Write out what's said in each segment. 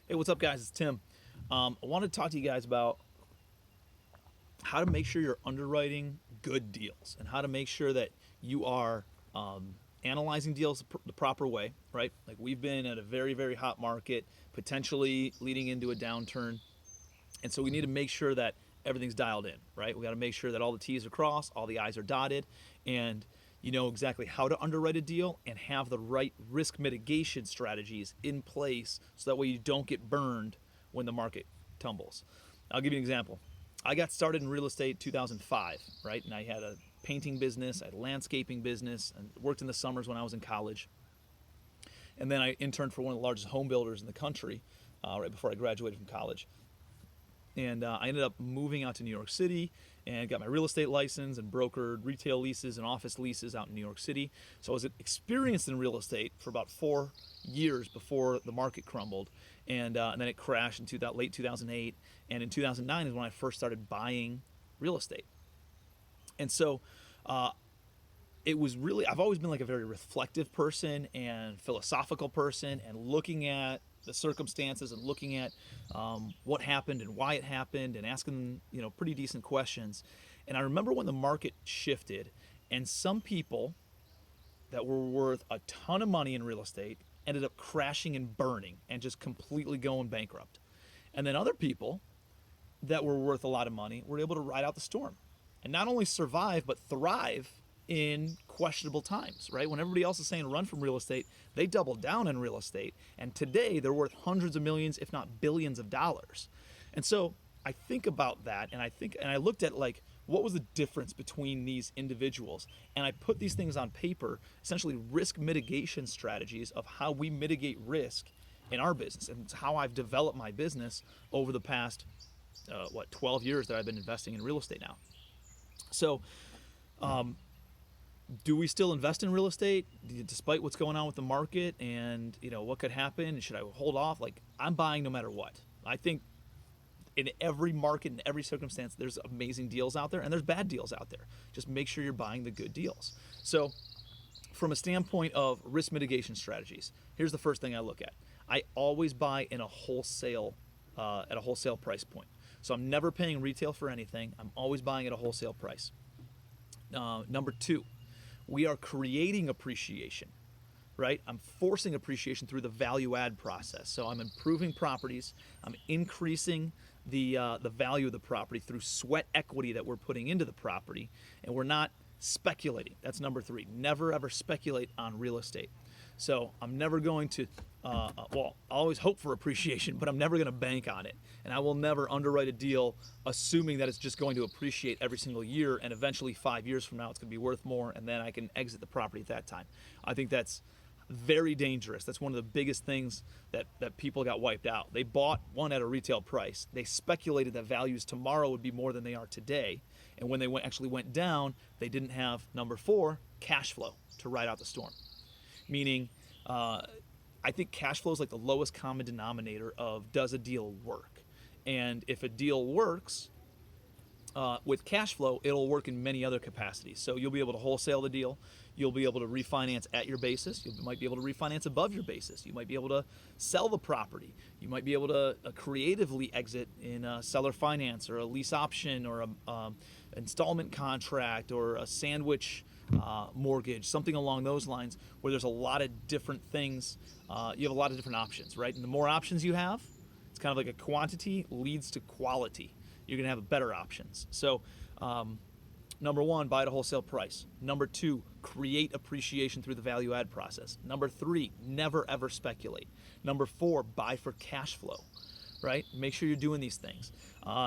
Hey, what's up, guys? It's Tim. I want to talk to you guys about how to make sure you're underwriting good deals and how to make sure that you are analyzing deals the proper way, right? Like we've been at a very, very hot market, potentially leading into a downturn. And so we need to make sure that everything's dialed in, right? We got to make sure that all the T's are crossed, all the I's are dotted, and you know exactly how to underwrite a deal and have the right risk mitigation strategies in place so that way you don't get burned when the market tumbles. I'll give you an example. I got started in real estate 2005, right? And I had a painting business, I had a landscaping business, and worked in the summers when I was in college. And then I interned for one of the largest home builders in the country right before I graduated from college. And I ended up moving out to New York City and got my real estate license and brokered retail leases and office leases out in New York City. So I was experienced in real estate for about 4 years before the market crumbled. And then it crashed in late 2008. And in 2009 is when I first started buying real estate. And so it was really, I've always been like a very reflective person and philosophical person and looking at the circumstances and looking at what happened and why it happened and asking, pretty decent questions. And I remember when the market shifted and some people that were worth a ton of money in real estate ended up crashing and burning and just completely going bankrupt. And then other people that were worth a lot of money were able to ride out the storm and not only survive but thrive in questionable times, right? When everybody else is saying run from real estate, they doubled down in real estate. And today they're worth hundreds of millions, if not billions of dollars. And so I think about that and I looked at like, what was the difference between these individuals? And I put these things on paper, essentially risk mitigation strategies of how we mitigate risk in our business. And it's how I've developed my business over the past, 12 years that I've been investing in real estate now. So, do we still invest in real estate despite what's going on with the market and what could happen? Should I hold off? Like, I'm buying no matter what. I think in every market, in every circumstance, there's amazing deals out there and there's bad deals out there. Just make sure you're buying the good deals. So from a standpoint of risk mitigation strategies, here's the first thing I look at. I always buy in a wholesale at a wholesale price point. So I'm never paying retail for anything. I'm always buying at a wholesale price. Number two, we are creating appreciation, right? I'm forcing appreciation through the value add process. So I'm improving properties. I'm increasing the value of the property through sweat equity that we're putting into the property. And we're not speculating. That's number three. Never ever speculate on real estate. So I'm never going to, I'll always hope for appreciation, but I'm never going to bank on it. And I will never underwrite a deal assuming that it's just going to appreciate every single year and eventually 5 years from now it's going to be worth more and then I can exit the property at that time. I think that's very dangerous. That's one of the biggest things that people got wiped out. They bought one at a retail price. They speculated that values tomorrow would be more than they are today. And when they actually went down, they didn't have, number four, cash flow to ride out the storm. Meaning, I think cash flow is like the lowest common denominator of does a deal work? And if a deal works with cash flow, it'll work in many other capacities. So you'll be able to wholesale the deal. You'll be able to refinance at your basis. You might be able to refinance above your basis. You might be able to sell the property. You might be able to creatively exit in a seller finance or a lease option or a installment contract or a sandwich mortgage, something along those lines where there's a lot of different things. You have a lot of different options, right? And the more options you have, it's kind of like a quantity leads to quality. You're going to have better options. So, number one, buy at a wholesale price. Number two, create appreciation through the value add process. Number three, never ever speculate. Number four, buy for cash flow, right? Make sure you're doing these things.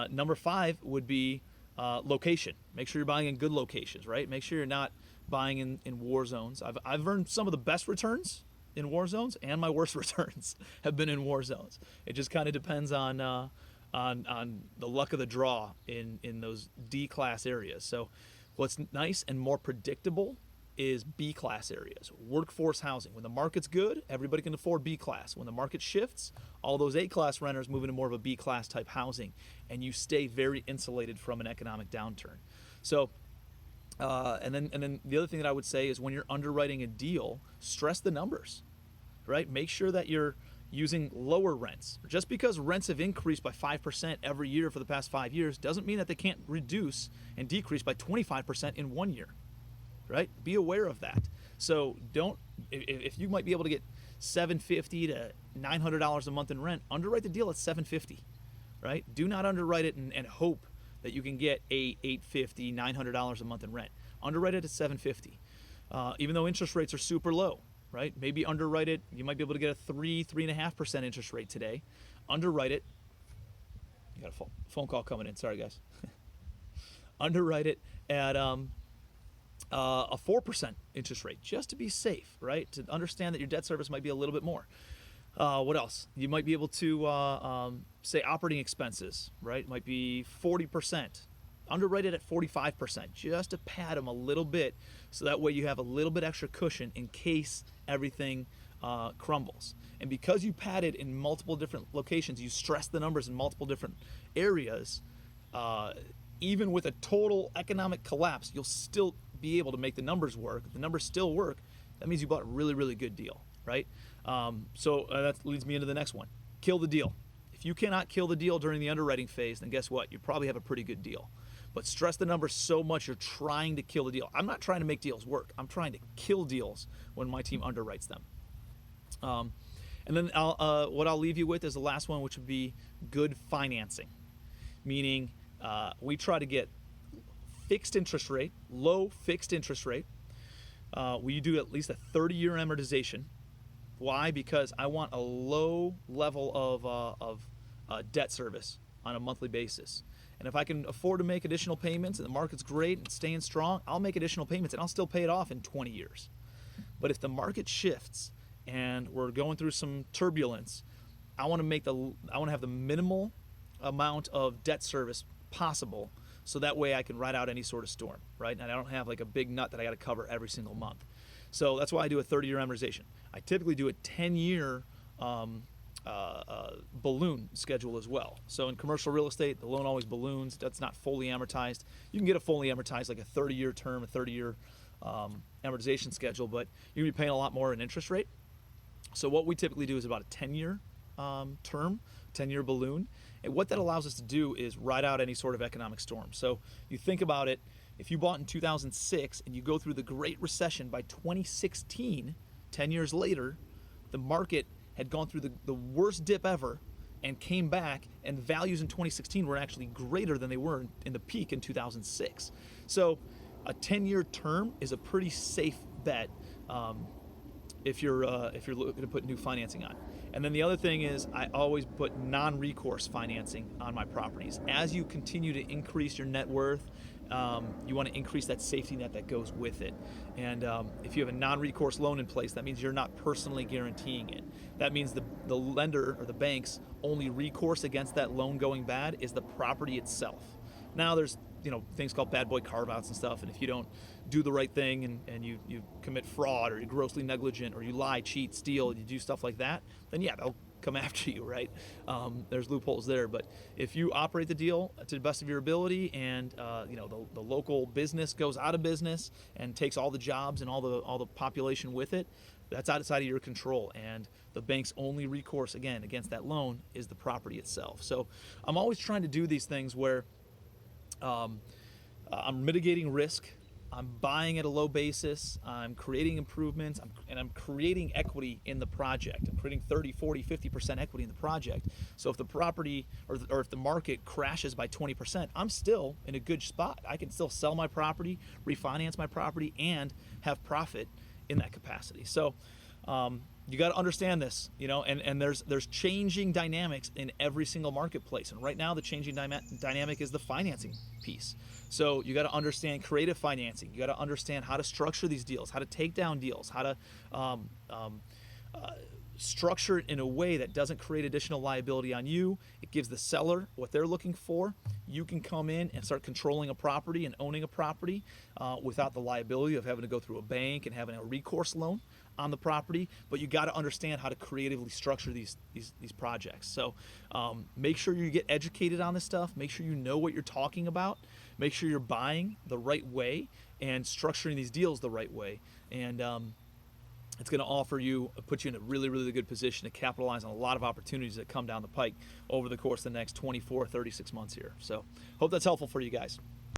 Number five would be location. Make sure you're buying in good locations, right? Make sure you're not buying in war zones. I've earned some of the best returns in war zones, and my worst returns have been in war zones. It just kind of depends on the luck of the draw in those D-class areas. So what's nice and more predictable is B-class areas, workforce housing. When the market's good, everybody can afford B-class. When the market shifts, all those A-class renters move into more of a B-class type housing, and you stay very insulated from an economic downturn. So, and then the other thing that I would say is when you're underwriting a deal, stress the numbers, right? Make sure that you're using lower rents. Just because rents have increased by 5% every year for the past 5 years doesn't mean that they can't reduce and decrease by 25% in 1 year, right? Be aware of that. So if you might be able to get $750 to $900 a month in rent, underwrite the deal at $750, right? Do not underwrite it and hope that you can get $850, $900 a month in rent. Underwrite it at $750. Even though interest rates are super low, right? Maybe underwrite it. You might be able to get a 3.5% interest rate today. Underwrite it. You got a phone call coming in. Sorry, guys. Underwrite it at a 4% interest rate, just to be safe, right? To understand that your debt service might be a little bit more. What else? You might be able to say operating expenses, right? Might be 40%. Underwrite it at 45%, just to pad them a little bit, so that way you have a little bit extra cushion in case everything crumbles. And because you pad it in multiple different locations, you stress the numbers in multiple different areas, even with a total economic collapse, you'll still be able to make the numbers work. If the numbers still work, that means you bought a really, really good deal, right? So that leads me into the next one. Kill the deal. If you cannot kill the deal during the underwriting phase, then guess what? You probably have a pretty good deal. But stress the numbers so much you're trying to kill the deal. I'm not trying to make deals work. I'm trying to kill deals when my team underwrites them. And then what I'll leave you with is the last one, which would be good financing. Meaning we try to get fixed interest rate, low fixed interest rate. We do at least a 30-year amortization. Why? Because I want a low level of debt service on a monthly basis. And if I can afford to make additional payments and the market's great and staying strong, I'll make additional payments and I'll still pay it off in 20 years. But if the market shifts and we're going through some turbulence, I want to have the minimal amount of debt service possible, so that way I can ride out any sort of storm, right? And I don't have like a big nut that I got to cover every single month. So that's why I do a 30-year amortization. I typically do a 10-year balloon schedule as well. So in commercial real estate, the loan always balloons. That's not fully amortized. You can get a fully amortized, like a 30-year term, a 30-year amortization schedule, but you're going to be paying a lot more in interest rate. So what we typically do is about a 10-year term, 10-year balloon. And what that allows us to do is ride out any sort of economic storm. So you think about it, if you bought in 2006 and you go through the Great Recession by 2016, 10 years later, the market had gone through the worst dip ever and came back, and values in 2016 were actually greater than they were in the peak in 2006. So a 10-year term is a pretty safe bet if you're looking to put new financing on. And then the other thing is I always put non-recourse financing on my properties. As you continue to increase your net worth, you want to increase that safety net that goes with it. And if you have a non-recourse loan in place, that means you're not personally guaranteeing it. That means the lender or the bank's only recourse against that loan going bad is the property itself. Now there's things called bad boy carve-outs and stuff, and if you don't do the right thing and you commit fraud, or you're grossly negligent, or you lie, cheat, steal, you do stuff like that, then yeah, they'll come after you, right? There's loopholes there, but if you operate the deal to the best of your ability, and the local business goes out of business and takes all the jobs and all the population with it, that's outside of your control, and the bank's only recourse again against that loan is the property itself. So I'm always trying to do these things where I'm mitigating risk, I'm buying at a low basis, I'm creating improvements, and I'm creating equity in the project. I'm creating 30, 40, 50% equity in the project. So if the property or if the market crashes by 20%, I'm still in a good spot. I can still sell my property, refinance my property, and have profit in that capacity. So you got to understand this, and there's changing dynamics in every single marketplace. And right now the changing dynamic is the financing piece. So you got to understand creative financing. You got to understand how to structure these deals, how to take down deals, how to structure it in a way that doesn't create additional liability on you. It gives the seller what they're looking for. You can come in and start controlling a property and owning a property without the liability of having to go through a bank and having a recourse loan on the property. But you got to understand how to creatively structure these projects. So make sure you get educated on this stuff. Make sure you know what you're talking about. Make sure you're buying the right way and structuring these deals the right way. And It's going to put you in a really, really good position to capitalize on a lot of opportunities that come down the pike over the course of the next 24, 36 months here. So hope that's helpful for you guys.